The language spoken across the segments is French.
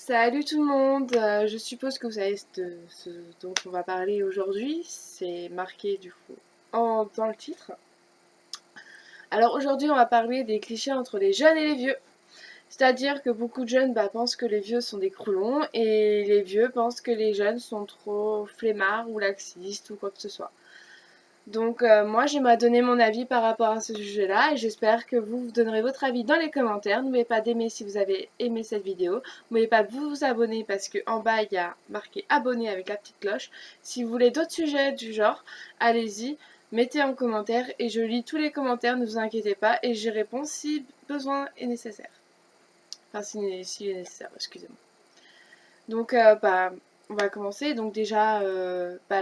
Salut tout le monde, je suppose que vous savez ce dont on va parler aujourd'hui, c'est marqué du coup dans le titre. Alors aujourd'hui on va parler des clichés entre les jeunes et les vieux. C'est-à-dire que beaucoup de jeunes pensent que les vieux sont des croulons et les vieux pensent que les jeunes sont trop flemmards ou laxistes ou quoi que ce soit. Donc moi j'aimerais donner mon avis par rapport à ce sujet-là et j'espère que vous donnerez votre avis dans les commentaires. N'oubliez pas d'aimer si vous avez aimé cette vidéo. N'oubliez pas de vous abonner parce qu'en bas il y a marqué abonner avec la petite cloche. Si vous voulez d'autres sujets du genre, allez-y, mettez en commentaire et je lis tous les commentaires, ne vous inquiétez pas et j'y réponds si besoin est nécessaire. Enfin s'il est nécessaire, excusez-moi. Donc on va commencer. Donc déjà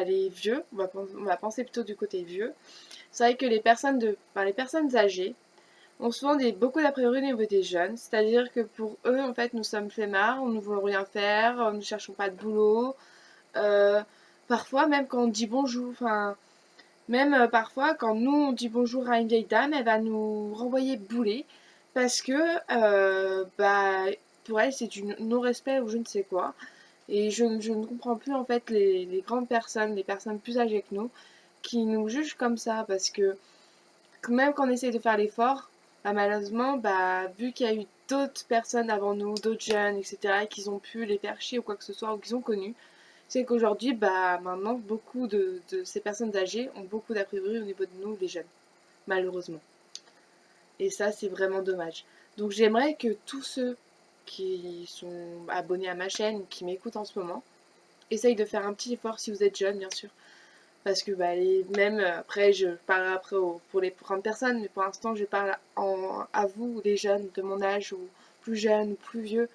les vieux, on va penser plutôt du côté vieux. C'est vrai que les personnes âgées ont souvent beaucoup d'a priori au niveau des jeunes, c'est-à-dire que pour eux, en fait, nous sommes flemmards, nous ne voulons rien faire, nous ne cherchons pas de boulot. Euh, Parfois, même quand on dit bonjour, enfin, même parfois, quand nous on dit bonjour à une vieille dame, elle va nous renvoyer bouler parce que pour elle, c'est du non-respect ou je ne sais quoi. Et je ne comprends plus en fait les grandes personnes, les personnes plus âgées que nous, qui nous jugent comme ça parce que même quand on essaye de faire l'effort, malheureusement, vu qu'il y a eu d'autres personnes avant nous, d'autres jeunes, etc., qu'ils ont pu les faire chier ou quoi que ce soit, ou qu'ils ont connu, c'est qu'aujourd'hui, maintenant, beaucoup de ces personnes âgées ont beaucoup d'a priori au niveau de nous, les jeunes, malheureusement. Et ça, c'est vraiment dommage. Donc j'aimerais que tous ceux qui sont abonnés à ma chaîne, qui m'écoutent en ce moment, essayent de faire un petit effort si vous êtes jeune, bien sûr, parce que même après je parlerai après pour les grandes personnes, mais pour l'instant je parle à vous les jeunes de mon âge ou plus jeunes ou plus vieux,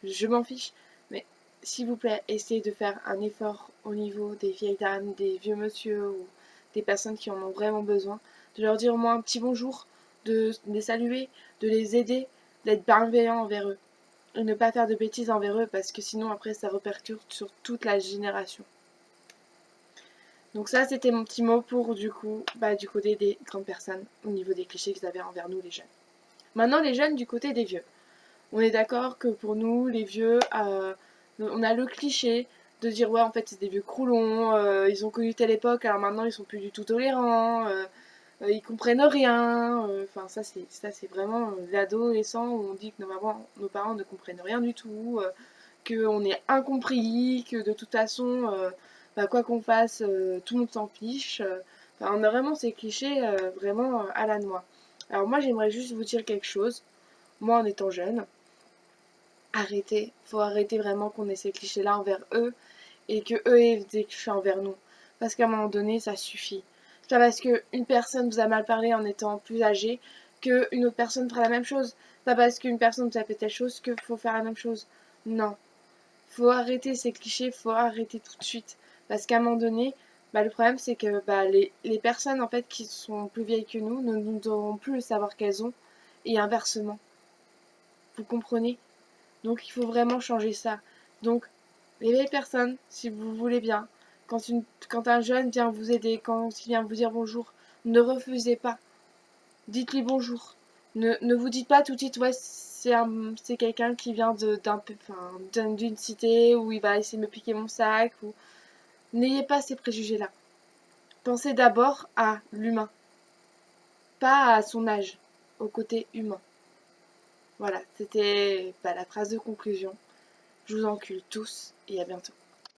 je m'en fiche, mais s'il vous plaît essayez de faire un effort au niveau des vieilles dames, des vieux monsieur ou des personnes qui en ont vraiment besoin, de leur dire au moins un petit bonjour, de les saluer, de les aider, d'être bienveillant envers eux et ne pas faire de bêtises envers eux parce que sinon après ça répercute sur toute la génération. Donc ça, c'était mon petit mot pour du coup, du côté des grandes personnes, au niveau des clichés qu'ils avaient envers nous, les jeunes. Maintenant, les jeunes du côté des vieux. On est d'accord que pour nous, les vieux, on a le cliché de dire ouais, en fait, c'est des vieux croulons, ils ont connu telle époque, alors maintenant ils sont plus du tout tolérants, ils comprennent rien. Enfin, ça c'est vraiment l'adolescent où on dit que nos parents ne comprennent rien du tout, qu'on est incompris, que de toute façon, quoi qu'on fasse, tout le monde s'en fiche. Enfin, on a vraiment ces clichés vraiment à la noix. Alors moi j'aimerais juste vous dire quelque chose. Moi en étant jeune, faut arrêter vraiment qu'on ait ces clichés-là envers eux et que eux aient des clichés envers nous. Parce qu'à un moment donné, ça suffit. C'est pas parce qu'une personne vous a mal parlé en étant plus âgée qu'une autre personne fera la même chose. C'est pas parce qu'une personne vous a fait telle chose qu'il faut faire la même chose. Non, faut arrêter ces clichés, faut arrêter tout de suite. Parce qu'à un moment donné, le problème c'est que les personnes en fait qui sont plus vieilles que nous ne nous auront plus le savoir qu'elles ont et inversement. Vous comprenez? Donc il faut vraiment changer ça. Donc les vieilles personnes, si vous voulez bien, quand un jeune vient vous aider, quand il vient vous dire bonjour, ne refusez pas. Dites-lui bonjour. Ne vous dites pas tout de suite, ouais, c'est quelqu'un qui vient d'une cité où il va essayer de me piquer mon sac. N'ayez pas ces préjugés-là. Pensez d'abord à l'humain, pas à son âge, au côté humain. Voilà, c'était la phrase de conclusion. Je vous encule tous et à bientôt.